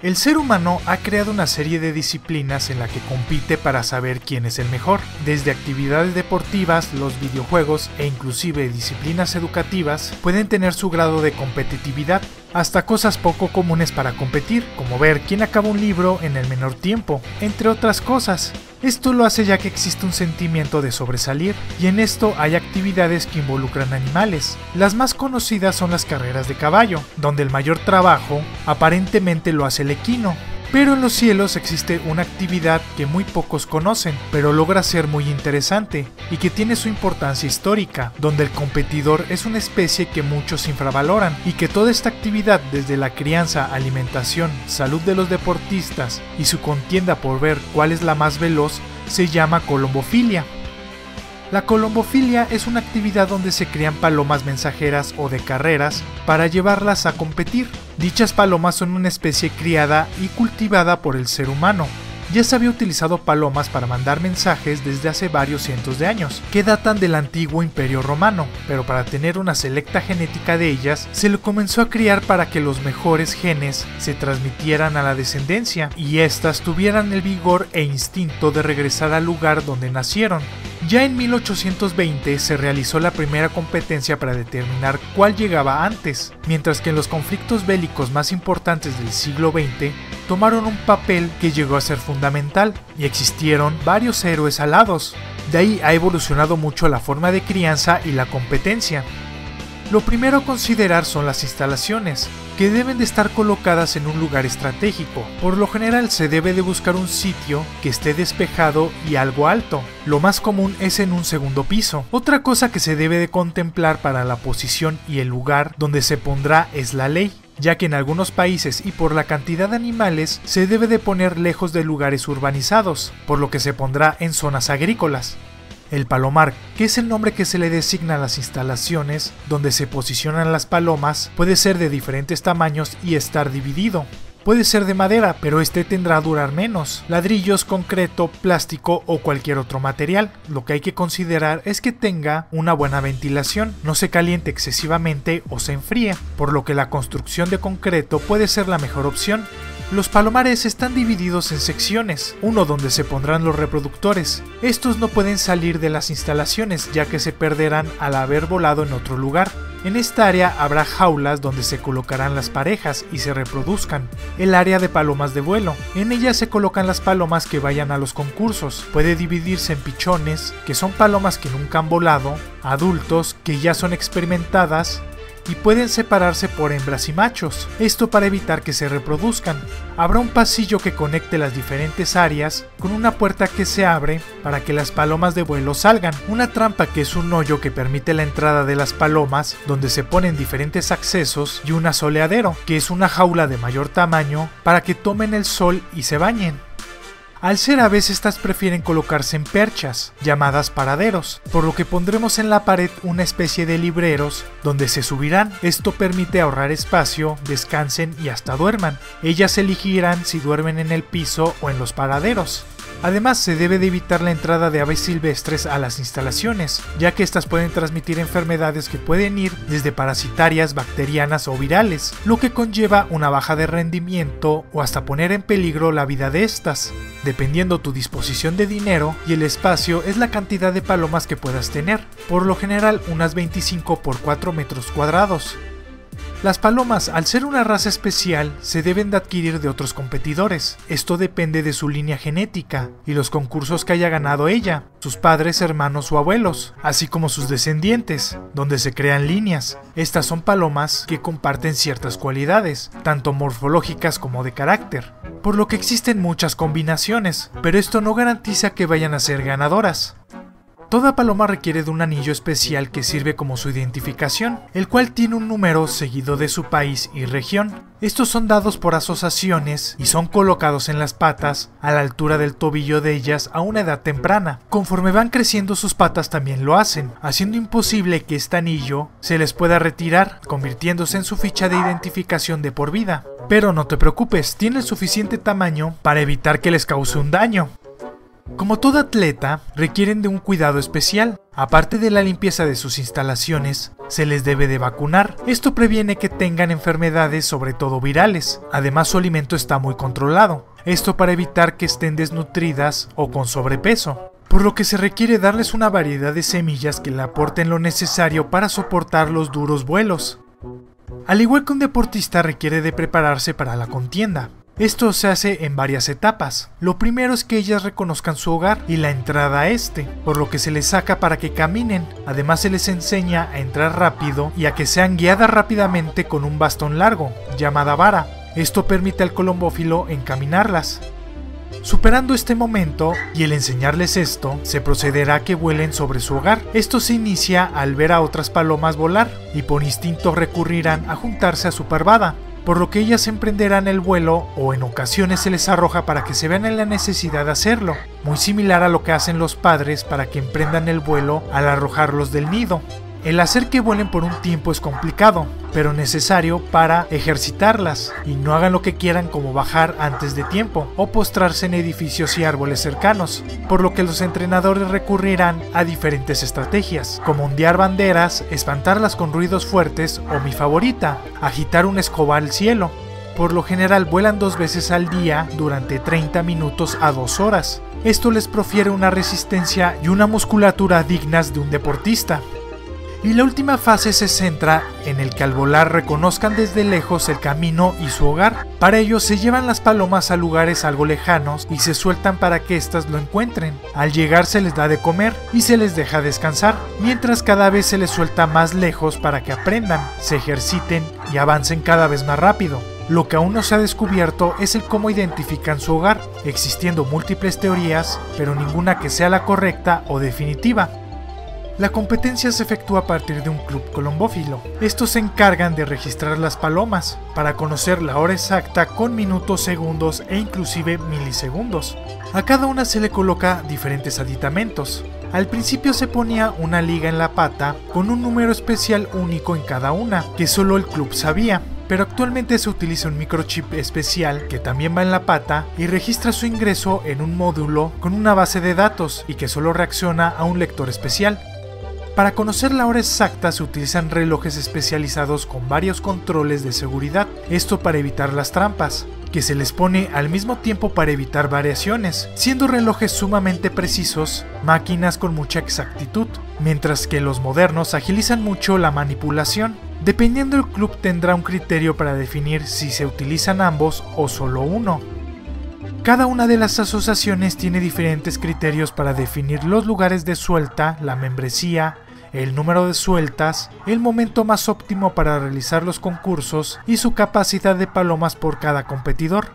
El ser humano ha creado una serie de disciplinas en la que compite para saber quién es el mejor, desde actividades deportivas, los videojuegos e inclusive disciplinas educativas pueden tener su grado de competitividad, hasta cosas poco comunes para competir, como ver quién acaba un libro en el menor tiempo, entre otras cosas. Esto lo hace ya que existe un sentimiento de sobresalir, y en esto hay actividades que involucran animales. Las más conocidas son las carreras de caballo, donde el mayor trabajo aparentemente lo hace el equino. Pero en los cielos existe una actividad que muy pocos conocen, pero logra ser muy interesante, y que tiene su importancia histórica, donde el competidor es una especie que muchos infravaloran, y que toda esta actividad, desde la crianza, alimentación, salud de los deportistas, y su contienda por ver cuál es la más veloz, se llama colombofilia. La colombofilia es una actividad donde se crían palomas mensajeras o de carreras para llevarlas a competir. Dichas palomas son una especie criada y cultivada por el ser humano. Ya se había utilizado palomas para mandar mensajes desde hace varios cientos de años, que datan del antiguo Imperio Romano, pero para tener una selecta genética de ellas, se lo comenzó a criar para que los mejores genes se transmitieran a la descendencia, y éstas tuvieran el vigor e instinto de regresar al lugar donde nacieron. Ya en 1820 se realizó la primera competencia para determinar cuál llegaba antes, mientras que en los conflictos bélicos más importantes del siglo XX tomaron un papel que llegó a ser fundamental, y existieron varios héroes alados. De ahí ha evolucionado mucho la forma de crianza y la competencia. Lo primero a considerar son las instalaciones, que deben de estar colocadas en un lugar estratégico. Por lo general se debe de buscar un sitio que esté despejado y algo alto. Lo más común es en un segundo piso. Otra cosa que se debe de contemplar para la posición y el lugar donde se pondrá es la ley, ya que en algunos países y por la cantidad de animales se debe de poner lejos de lugares urbanizados, por lo que se pondrá en zonas agrícolas. El palomar, que es el nombre que se le designa a las instalaciones donde se posicionan las palomas, puede ser de diferentes tamaños y estar dividido. Puede ser de madera, pero este tendrá a durar menos, ladrillos, concreto, plástico o cualquier otro material. Lo que hay que considerar es que tenga una buena ventilación, no se caliente excesivamente o se enfríe, por lo que la construcción de concreto puede ser la mejor opción. Los palomares están divididos en secciones, uno donde se pondrán los reproductores. Estos no pueden salir de las instalaciones ya que se perderán al haber volado en otro lugar. En esta área habrá jaulas donde se colocarán las parejas y se reproduzcan. El área de palomas de vuelo. En ella se colocan las palomas que vayan a los concursos. Puede dividirse en pichones, que son palomas que nunca han volado, adultos, que ya son experimentadas, y pueden separarse por hembras y machos, esto para evitar que se reproduzcan. Habrá un pasillo que conecte las diferentes áreas con una puerta que se abre para que las palomas de vuelo salgan, una trampa que es un hoyo que permite la entrada de las palomas donde se ponen diferentes accesos, y un asoleadero, que es una jaula de mayor tamaño para que tomen el sol y se bañen. Al ser aves, estas prefieren colocarse en perchas, llamadas paraderos, por lo que pondremos en la pared una especie de libreros donde se subirán. Esto permite ahorrar espacio, descansen y hasta duerman. Ellas elegirán si duermen en el piso o en los paraderos. Además, se debe de evitar la entrada de aves silvestres a las instalaciones, ya que estas pueden transmitir enfermedades que pueden ir desde parasitarias, bacterianas o virales, lo que conlleva una baja de rendimiento o hasta poner en peligro la vida de estas. Dependiendo tu disposición de dinero y el espacio, es la cantidad de palomas que puedas tener, por lo general unas 25 por 4 metros cuadrados. Las palomas, al ser una raza especial, se deben de adquirir de otros competidores. Esto depende de su línea genética y los concursos que haya ganado ella, sus padres, hermanos o abuelos, así como sus descendientes, donde se crean líneas. Estas son palomas que comparten ciertas cualidades, tanto morfológicas como de carácter, por lo que existen muchas combinaciones, pero esto no garantiza que vayan a ser ganadoras. Toda paloma requiere de un anillo especial que sirve como su identificación, el cual tiene un número seguido de su país y región. Estos son dados por asociaciones y son colocados en las patas a la altura del tobillo de ellas a una edad temprana. Conforme van creciendo sus patas también lo hacen, haciendo imposible que este anillo se les pueda retirar, convirtiéndose en su ficha de identificación de por vida. Pero no te preocupes, tiene el suficiente tamaño para evitar que les cause un daño. Como todo atleta, requieren de un cuidado especial. Aparte de la limpieza de sus instalaciones, se les debe de vacunar. Esto previene que tengan enfermedades, sobre todo virales. Además, su alimento está muy controlado. Esto para evitar que estén desnutridas o con sobrepeso. Por lo que se requiere darles una variedad de semillas que le aporten lo necesario para soportar los duros vuelos. Al igual que un deportista requiere de prepararse para la contienda. Esto se hace en varias etapas. Lo primero es que ellas reconozcan su hogar y la entrada a este, por lo que se les saca para que caminen. Además se les enseña a entrar rápido y a que sean guiadas rápidamente con un bastón largo, llamada vara. Esto permite al colombófilo encaminarlas. Superando este momento y el enseñarles esto, se procederá a que vuelen sobre su hogar. Esto se inicia al ver a otras palomas volar y por instinto recurrirán a juntarse a su parvada, por lo que ellas emprenderán el vuelo o en ocasiones se les arroja para que se vean en la necesidad de hacerlo, muy similar a lo que hacen los padres para que emprendan el vuelo al arrojarlos del nido. El hacer que vuelen por un tiempo es complicado, pero necesario para ejercitarlas y no hagan lo que quieran como bajar antes de tiempo o postrarse en edificios y árboles cercanos, por lo que los entrenadores recurrirán a diferentes estrategias, como ondear banderas, espantarlas con ruidos fuertes o mi favorita, agitar una escoba al cielo. Por lo general vuelan 2 veces al día durante 30 minutos a 2 horas. Esto les profiere una resistencia y una musculatura dignas de un deportista. Y la última fase se centra en el que al volar reconozcan desde lejos el camino y su hogar. Para ello se llevan las palomas a lugares algo lejanos y se sueltan para que éstas lo encuentren. Al llegar se les da de comer y se les deja descansar, mientras cada vez se les suelta más lejos para que aprendan, se ejerciten y avancen cada vez más rápido. Lo que aún no se ha descubierto es el cómo identifican su hogar, existiendo múltiples teorías, pero ninguna que sea la correcta o definitiva. La competencia se efectúa a partir de un club colombófilo. Estos se encargan de registrar las palomas para conocer la hora exacta con minutos, segundos e inclusive milisegundos. A cada una se le coloca diferentes aditamentos. Al principio se ponía una liga en la pata con un número especial único en cada una, que solo el club sabía. Pero actualmente se utiliza un microchip especial que también va en la pata y registra su ingreso en un módulo con una base de datos y que solo reacciona a un lector especial. Para conocer la hora exacta se utilizan relojes especializados con varios controles de seguridad, esto para evitar las trampas, que se les pone al mismo tiempo para evitar variaciones, siendo relojes sumamente precisos, máquinas con mucha exactitud, mientras que los modernos agilizan mucho la manipulación. Dependiendo del club tendrá un criterio para definir si se utilizan ambos o solo uno. Cada una de las asociaciones tiene diferentes criterios para definir los lugares de suelta, la membresía, el número de sueltas, el momento más óptimo para realizar los concursos y su capacidad de palomas por cada competidor.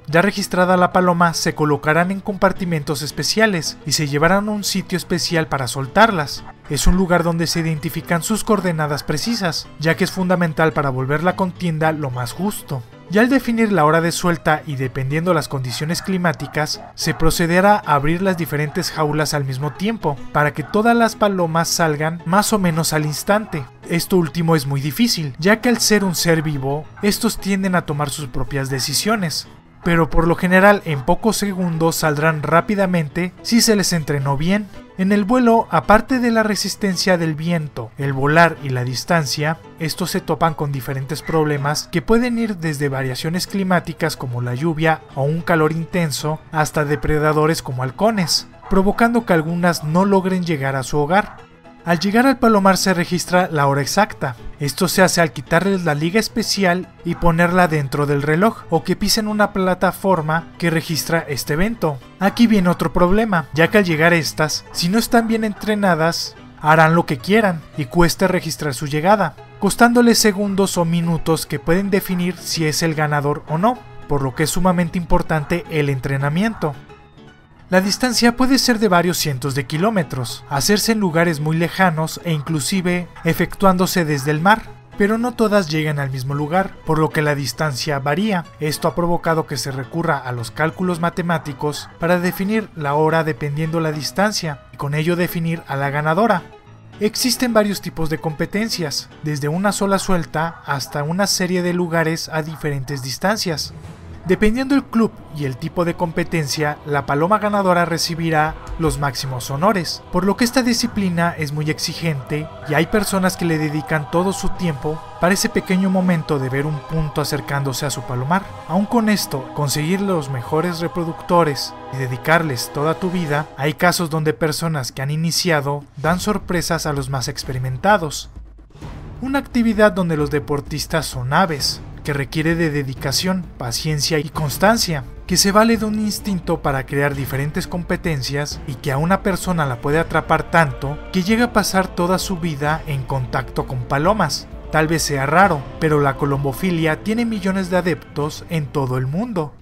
Ya registrada la paloma, se colocarán en compartimentos especiales y se llevarán a un sitio especial para soltarlas. Es un lugar donde se identifican sus coordenadas precisas, ya que es fundamental para volver la contienda lo más justo. Ya al definir la hora de suelta y dependiendo las condiciones climáticas, se procederá a abrir las diferentes jaulas al mismo tiempo, para que todas las palomas salgan más o menos al instante. Esto último es muy difícil, ya que al ser un ser vivo, estos tienden a tomar sus propias decisiones. Pero por lo general en pocos segundos saldrán rápidamente si se les entrenó bien. En el vuelo, aparte de la resistencia del viento, el volar y la distancia, estos se topan con diferentes problemas que pueden ir desde variaciones climáticas como la lluvia o un calor intenso hasta depredadores como halcones, provocando que algunas no logren llegar a su hogar. Al llegar al palomar se registra la hora exacta. Esto se hace al quitarles la liga especial y ponerla dentro del reloj o que pisen una plataforma que registra este evento. Aquí viene otro problema, ya que al llegar estas, si no están bien entrenadas, harán lo que quieran y cuesta registrar su llegada, costándoles segundos o minutos que pueden definir si es el ganador o no, por lo que es sumamente importante el entrenamiento. La distancia puede ser de varios cientos de kilómetros, hacerse en lugares muy lejanos e inclusive efectuándose desde el mar, pero no todas llegan al mismo lugar, por lo que la distancia varía. Esto ha provocado que se recurra a los cálculos matemáticos para definir la hora dependiendo la distancia, y con ello definir a la ganadora. Existen varios tipos de competencias, desde una sola suelta hasta una serie de lugares a diferentes distancias. Dependiendo el club y el tipo de competencia, la paloma ganadora recibirá los máximos honores, por lo que esta disciplina es muy exigente y hay personas que le dedican todo su tiempo para ese pequeño momento de ver un punto acercándose a su palomar. Aún con esto, conseguir los mejores reproductores y dedicarles toda tu vida, hay casos donde personas que han iniciado dan sorpresas a los más experimentados. Una actividad donde los deportistas son aves, que requiere de dedicación, paciencia y constancia, que se vale de un instinto para crear diferentes competencias y que a una persona la puede atrapar tanto que llega a pasar toda su vida en contacto con palomas. Tal vez sea raro, pero la colombofilia tiene millones de adeptos en todo el mundo.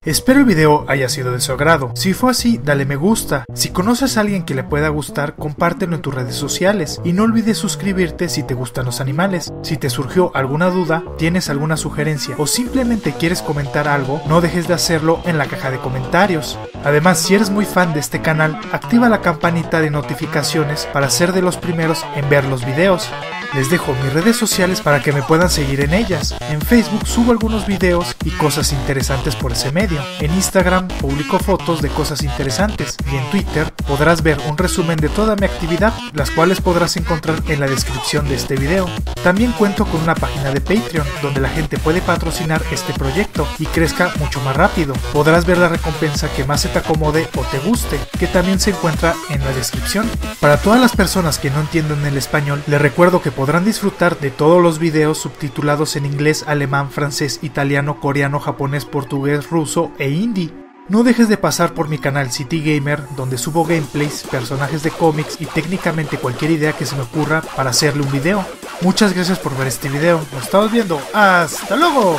Espero el video haya sido de su agrado. Si fue así, dale me gusta. Si conoces a alguien que le pueda gustar, compártelo en tus redes sociales. Y no olvides suscribirte si te gustan los animales. Si te surgió alguna duda, tienes alguna sugerencia o simplemente quieres comentar algo, no dejes de hacerlo en la caja de comentarios. Además, si eres muy fan de este canal, activa la campanita de notificaciones para ser de los primeros en ver los videos. Les dejo mis redes sociales para que me puedan seguir en ellas. En Facebook subo algunos videos y cosas interesantes por ese medio. En Instagram publico fotos de cosas interesantes y en Twitter podrás ver un resumen de toda mi actividad, las cuales podrás encontrar en la descripción de este video. También cuento con una página de Patreon donde la gente puede patrocinar este proyecto y crezca mucho más rápido. Podrás ver la recompensa que más se te acomode o te guste, que también se encuentra en la descripción. Para todas las personas que no entienden el español, les recuerdo que podrán disfrutar de todos los videos subtitulados en inglés, alemán, francés, italiano, coreano, japonés, portugués, ruso e hindi. No dejes de pasar por mi canal City Gamer, donde subo gameplays, personajes de cómics y técnicamente cualquier idea que se me ocurra para hacerle un video. Muchas gracias por ver este video, nos estamos viendo, ¡hasta luego!